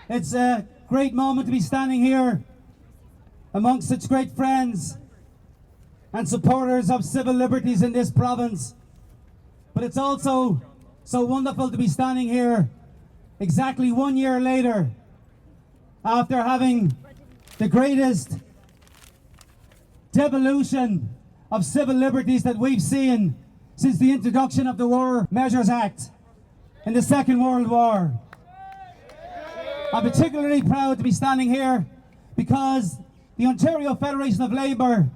It's a great moment to be standing here amongst such great friends and supporters of civil liberties in this province. But it's also so wonderful to be standing here exactly 1 year later after having the greatest devolution of civil liberties that we've seen since the introduction of the War Measures Act in the Second World War. I'm particularly proud to be standing here because the Ontario Federation of Labour,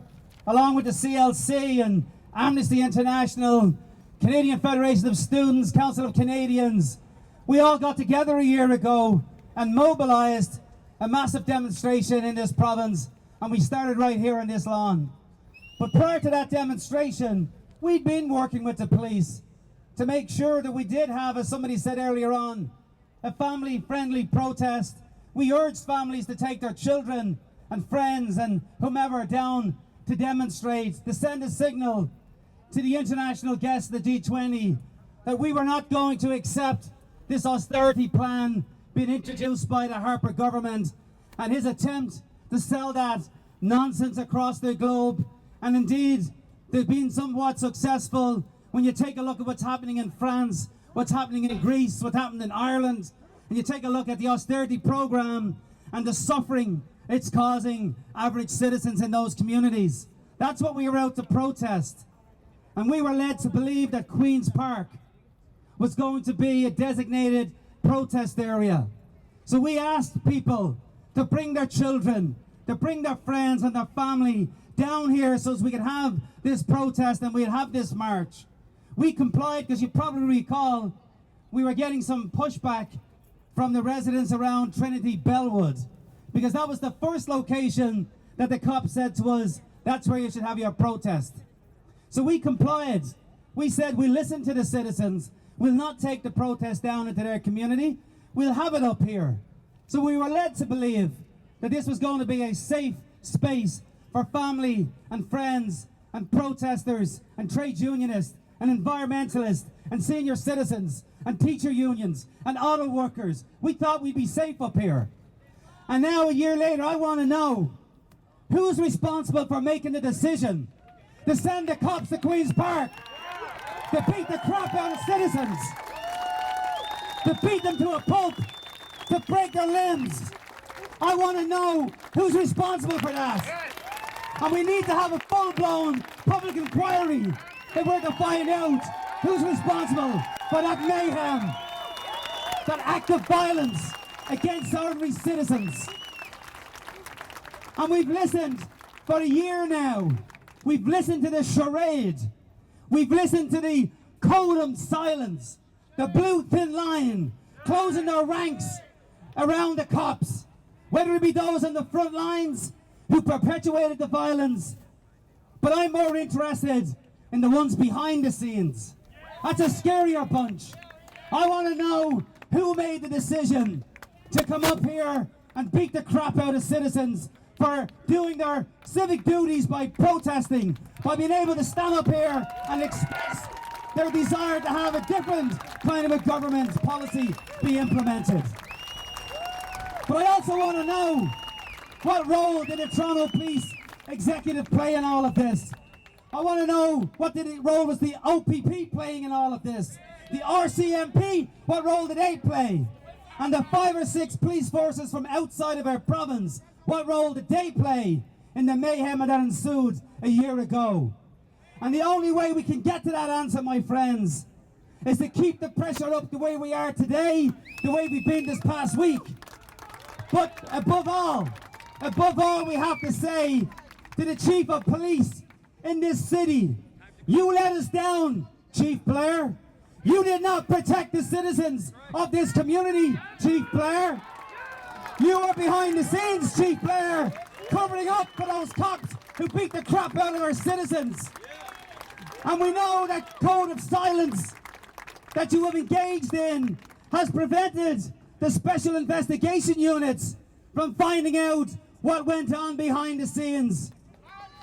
along with the CLC and Amnesty International, Canadian Federation of Students, Council of Canadians, we all got together a year ago and mobilised a massive demonstration in this province, and we started right here on this lawn. But prior to that demonstration, we'd been working with the police to make sure that we did have, as somebody said earlier on, a family-friendly protest. We urged families to take their children and friends and whomever down to demonstrate, to send a signal to the international guests of the G20 that we were not going to accept this austerity plan being introduced by the Harper government and his attempt to sell that nonsense across the globe. And indeed, they've been somewhat successful when you take a look at what's happening in France, what's happening in Greece, what's happened in Ireland, and you take a look at the austerity program and the suffering it's causing average citizens in those communities. That's what we were out to protest. And we were led to believe that Queen's Park was going to be a designated protest area. So we asked people to bring their children, to bring their friends and their family down here so as we could have this protest and we'd have this march. We complied because you probably recall we were getting some pushback from the residents around Trinity Bellwood, because that was the first location that the cops said to us, that's where you should have your protest. So we complied. We said we'll listen to the citizens, we'll not take the protest down into their community, we'll have it up here. So we were led to believe that this was going to be a safe space for family and friends and protesters and trade unionists and environmentalists and senior citizens and teacher unions and auto workers. We thought we'd be safe up here. And now a year later, I want to know who's responsible for making the decision to send the cops to Queen's Park, to beat the crap out of citizens, to beat them to a pulp, to break their limbs. I want to know who's responsible for that. And we need to have a full-blown public inquiry if we're to find out who's responsible for that mayhem, that act of violence against ordinary citizens. And we've listened for a year now. We've listened to the charade. We've listened to the code of silence, the blue thin line, closing their ranks around the cops, whether it be those on the front lines who perpetuated the violence. But I'm more interested in the ones behind the scenes. That's a scarier bunch. I want to know who made the decision to come up here and beat the crap out of citizens for doing their civic duties by protesting, by being able to stand up here and express their desire to have a different kind of a government policy be implemented. But I also want to know, what role did the Toronto Police Executive play in all of this? I want to know, what role was the OPP playing in all of this? The RCMP, what role did they play? And the 5 or 6 police forces from outside of our province, what role did they play in the mayhem that ensued a year ago? And the only way we can get to that answer, my friends, is to keep the pressure up the way we are today, the way we've been this past week. But above all, we have to say to the Chief of Police in this city, you let us down, Chief Blair. You did not protect the citizens of this community, Chief Blair. You were behind the scenes, Chief Blair, covering up for those cops who beat the crap out of our citizens. And we know that code of silence that you have engaged in has prevented the special investigation units from finding out what went on behind the scenes.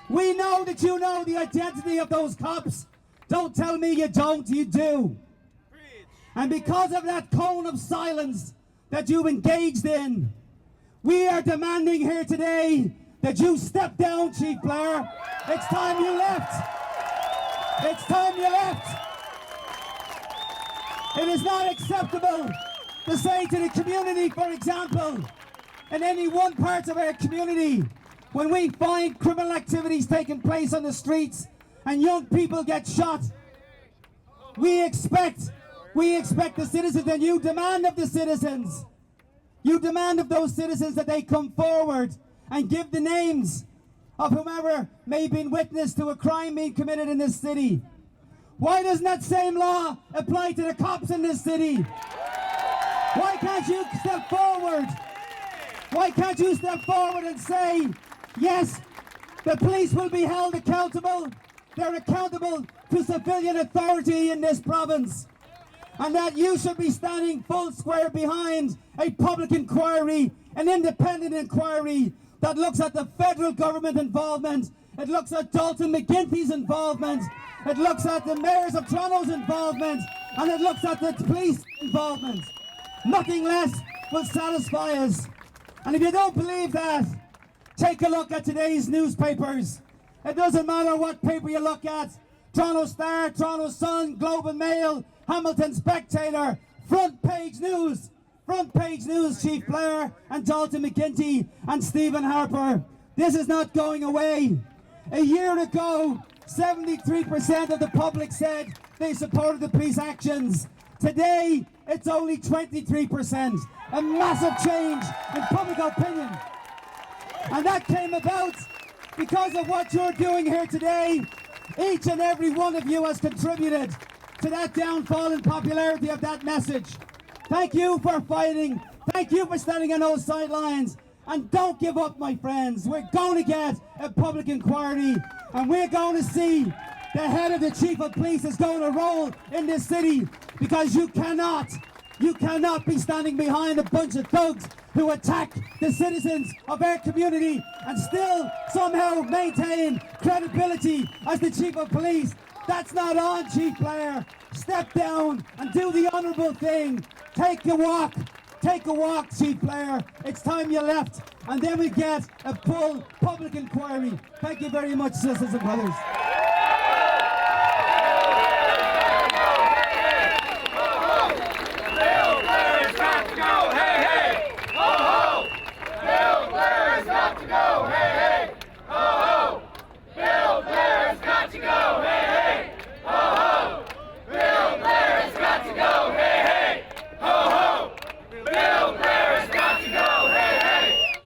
We know that you know the identity of those cops. Don't tell me you don't, you do. And because of that cone of silence that you've engaged in. We are demanding here today that you step down, Chief Blair. It's time you left. It's time you left. It is not acceptable to say to the community, for example, in any one part of our community, when we find criminal activities taking place on the streets and young people get shot, we expect the citizens, and you demand of the citizens, you demand of those citizens that they come forward and give the names of whomever may have been witness to a crime being committed in this city. Why doesn't that same law apply to the cops in this city? Why can't you step forward? Why can't you step forward and say, yes, the police will be held accountable. They're accountable to civilian authority in this province. And that you should be standing full square behind a public inquiry, an independent inquiry that looks at the federal government involvement. It looks at Dalton McGuinty's involvement. It looks at the mayors of Toronto's involvement. And it looks at the police involvement. Nothing less will satisfy us. And if you don't believe that, take a look at today's newspapers. It doesn't matter what paper you look at. Toronto Star, Toronto Sun, Globe and Mail, Hamilton Spectator, front page news, Chief Blair and Dalton McGuinty and Stephen Harper. This is not going away. A year ago, 73% of the public said they supported the police actions. Today, it's only 23%. A massive change in public opinion. And that came about because of what you're doing here today. Each and every one of you has contributed to that downfall in popularity of that message. Thank you for fighting. Thank you for standing on those sidelines. And don't give up, my friends. We're going to get a public inquiry, and we're going to see the head of the chief of police is going to roll in this city, because you cannot be standing behind a bunch of thugs who attack the citizens of our community and still somehow maintain credibility as the chief of police. That's not on, Chief Blair. Step down and do the honourable thing. Take a walk, Chief Blair. It's time you left, and then we get a full public inquiry. Thank you very much, sisters and brothers.